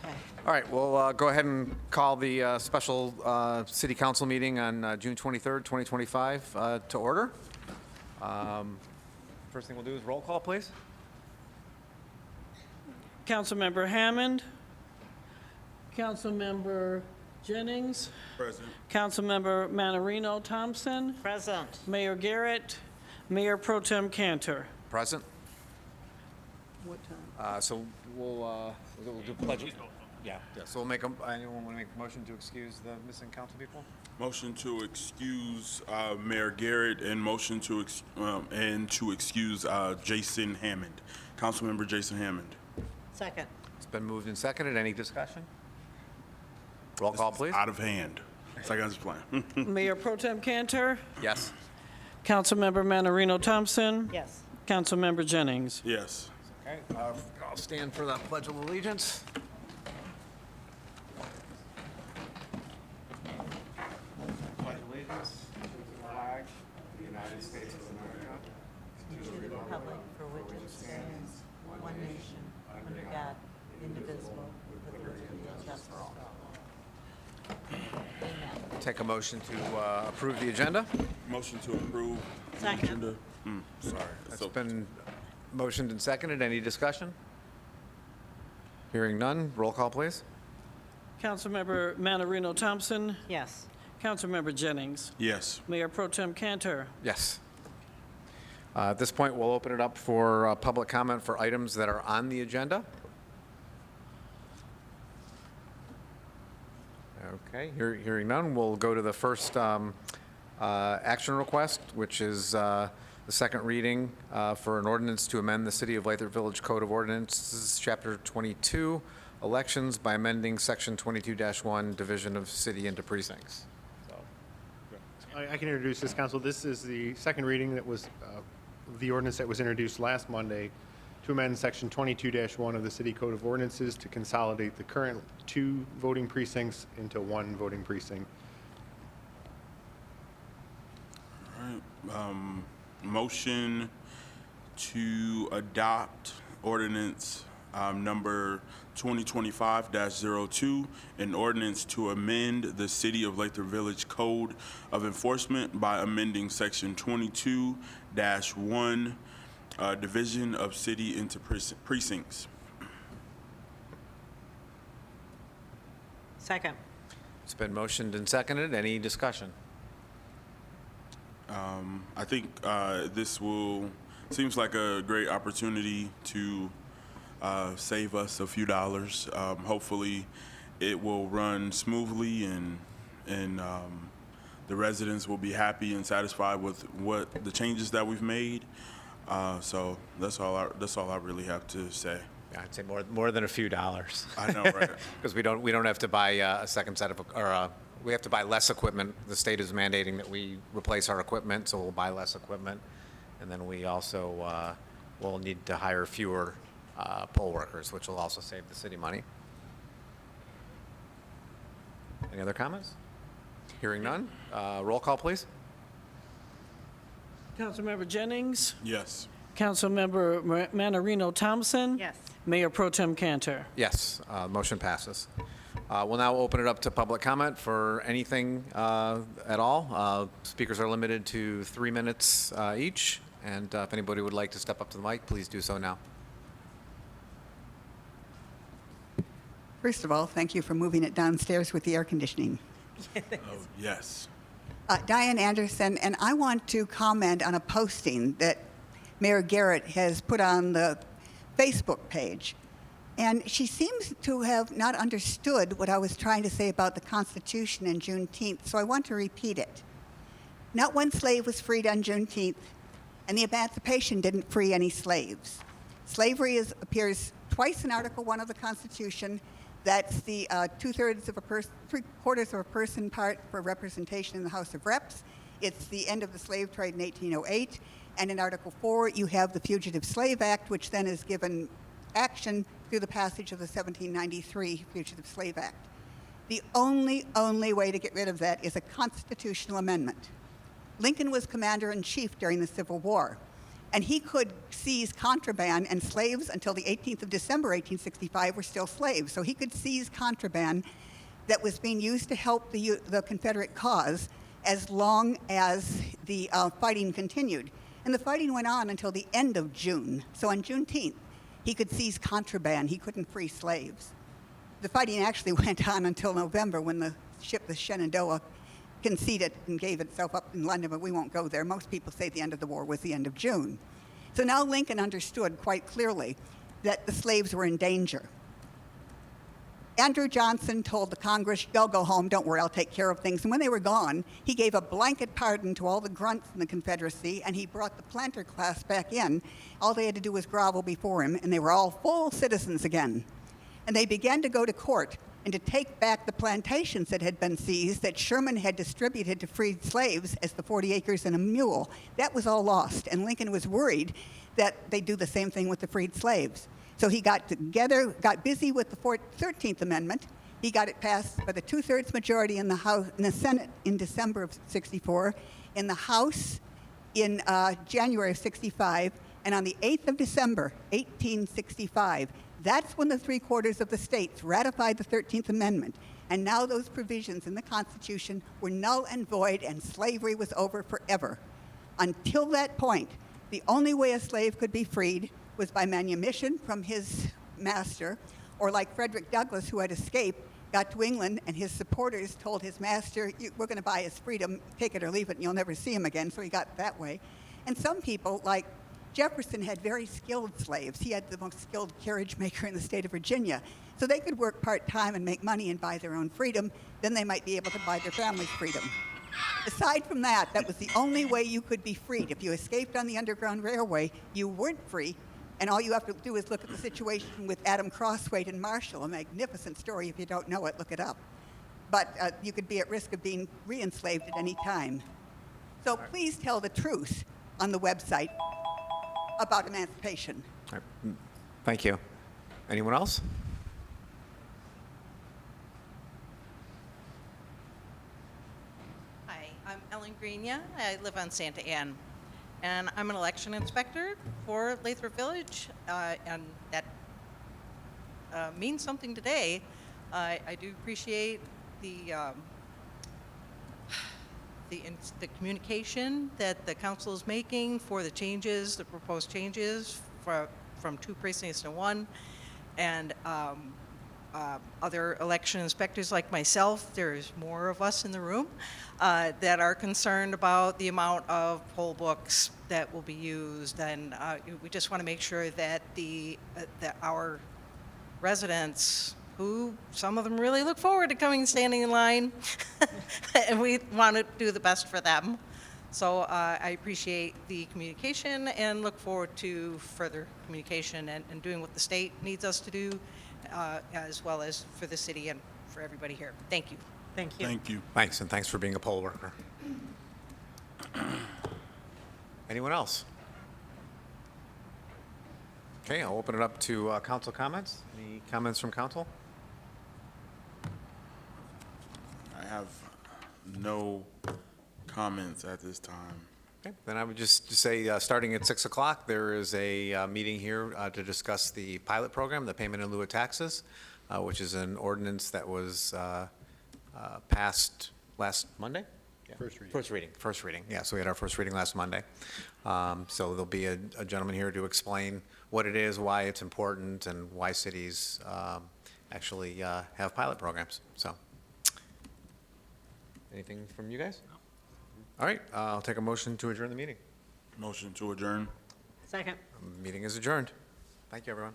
Okay. All right, we'll go ahead and call the special city council meeting on June 23rd, 2025 to order. First thing we'll do is roll call, please. Councilmember Hammond. Councilmember Jennings. Present. Councilmember Manarino Thompson. Present. Mayor Garrett. Mayor Pro Tem Cantor. Present. What time? So we'll do pledge. Yeah. So we'll make anyone want to make a motion to excuse the missing council people? Motion to excuse Mayor Garrett and motion to excuse Jason Hammond, Councilmember Jason Hammond. Second. It's been moved and seconded. Any discussion? Roll call, please. Out of hand. It's like I was playing. Mayor Pro Tem Cantor. Yes. Councilmember Manarino Thompson. Yes. Councilmember Jennings. Yes. Okay. I'll stand for the Pledge of Allegiance. Pledge allegiance to the flag of the United States of America, To the republic for which it stands, one nation, under God, indivisible, with liberty and justice for all. Amen. take a motion to approve the agenda. Motion to approve. Second. Agenda. Sorry. It's been motioned and seconded. Any discussion? Hearing none. Roll call, please. Councilmember Manarino Thompson. Yes. Councilmember Jennings. Yes. Mayor Pro Tem Cantor. Yes. At this point, we'll open it up for public comment for items that are on the agenda. Okay, hearing none, we'll go to the first action request, which is the second reading for an ordinance to amend the City of Lathrup Village Code of Ordinances, Chapter 22, Elections by amending Section 22-1, Division of City into Precincts. I can introduce this, Council. This is the second reading that was the ordinance that was introduced last Monday to amend Section 22-1 of the City Code of Ordinances to consolidate the current 2 voting precincts into 1 voting precinct. All right. Motion to adopt ordinance number 2025-02, an ordinance to amend the City of Lathrup Village Code of Enforcement by amending Section 22-1, Division of City into Precincts. Second. It's been motioned and seconded. Any discussion? I think this seems like a great opportunity to save us a few dollars. Hopefully, it will run smoothly, and the residents will be happy and satisfied with what the changes that we've made. So that's all I really have to say. Yeah, I'd say more than a few dollars. I know, right? Because we don't have to buy a second set of, we have to buy less equipment. The state is mandating that we replace our equipment, so we'll buy less equipment. And then we also will need to hire fewer poll workers, which will also save the city money. Any other comments? Hearing none. Roll call, please. Councilmember Jennings. Yes. Councilmember Manarino Thompson. Yes. Mayor Pro Tem Cantor. Yes, motion passes. We'll now open it up to public comment for anything at all. Speakers are limited to 3 minutes each, and if anybody would like to step up to the mic, please do so now. First of all, thank you for moving it downstairs with the air conditioning. Oh, yes. Diane Anderson, and I want to comment on a posting that Mayor Garrett has put on the Facebook page. And she seems to have not understood what I was trying to say about the Constitution and Juneteenth, so I want to repeat it. Not one slave was freed on Juneteenth, and the Emancipation didn't free any slaves. Slavery appears twice in Article 1 of the Constitution. That's the 2/3 of a person, 3/4 of a person part for representation in the House of Reps. It's the end of the slave trade in 1808. And in Article 4, you have the Fugitive Slave Act, which then is given action through the passage of the 1793 Fugitive Slave Act. The only way to get rid of that is a constitutional amendment. Lincoln was commander-in-chief during the Civil War. And he could seize contraband, and slaves until the 18th of December 1865 were still slaves. So he could seize contraband that was being used to help the Confederate cause as long as the fighting continued. And the fighting went on until the end of June. So on Juneteenth, he could seize contraband. He couldn't free slaves. The fighting actually went on until November when the ship, the Shenandoah, conceded and gave itself up in London, but we won't go there. Most people say the end of the war was the end of June. So now Lincoln understood quite clearly that the slaves were in danger. Andrew Johnson told the Congress, y'all go home, don't worry, I'll take care of things. And when they were gone, he gave a blanket pardon to all the grunts in the Confederacy, and he brought the planter class back in. All they had to do was grovel before him, and they were all full citizens again. And they began to go to court and to take back the plantations that had been seized that Sherman had distributed to freed slaves as the 40 acres and a mule. That was all lost, and Lincoln was worried that they'd do the same thing with the freed slaves. So he got busy with the 13th Amendment. He got it passed by the 2/3 majority in the House, in the Senate in December of '64, in the House in January of '65, and on the 8th of December, 1865, that's when the 3/4 of the states ratified the 13th Amendment. And now those provisions in the Constitution were null and void, and slavery was over forever. Until that point, the only way a slave could be freed was by manumission from his master, or like Frederick Douglass, who had escaped, got to England, and his supporters told his master, we're going to buy his freedom, take it or leave it, and you'll never see him again. So he got that way. And some people, like Jefferson, had very skilled slaves. He had the most skilled carriage maker in the state of Virginia. So they could work part-time and make money and buy their own freedom. Then they might be able to buy their family's freedom. Aside from that, that was the only way you could be freed. If you escaped on the Underground Railway, you weren't free. And all you have to do is look at the situation with Adam Crosswaite and Marshall, a magnificent story. If you don't know it, look it up. But you could be at risk of being re-enslaved at any time. So please tell the truth on the website about emancipation. All right. Thank you. Anyone else? Hi, I'm Ellen Grenia. I live on Santa Ann, and I'm an election inspector for Lathrup Village, and that means something today. I do appreciate the communication that the council is making for the changes, the proposed changes from 2 precincts to 1, and other election inspectors like myself. There's more of us in the room that are concerned about the amount of poll books that will be used, and we just want to make sure that that our residents, who some of them really look forward to coming and standing in line, and we want to do the best for them. So I appreciate the communication and look forward to further communication and doing what the state needs us to do, as well as for the city and for everybody here. Thank you. Thank you. Thank you. Thanks, and thanks for being a poll worker. Anyone else? Okay, I'll open it up to council comments. Any comments from council? I have no comments at this time. Okay, then I would just say, starting at 6 o'clock, there is a meeting here to discuss the pilot program, the payment in lieu of taxes, which is an ordinance that was passed last Monday? Yeah. First reading, yeah, so we had our first reading last Monday. So there'll be a gentleman here to explain what it is, why it's important, and why cities actually have pilot programs, so. Anything from you guys? No. All right, I'll take a motion to adjourn the meeting. Motion to adjourn. Second. Meeting is adjourned. Thank you, everyone.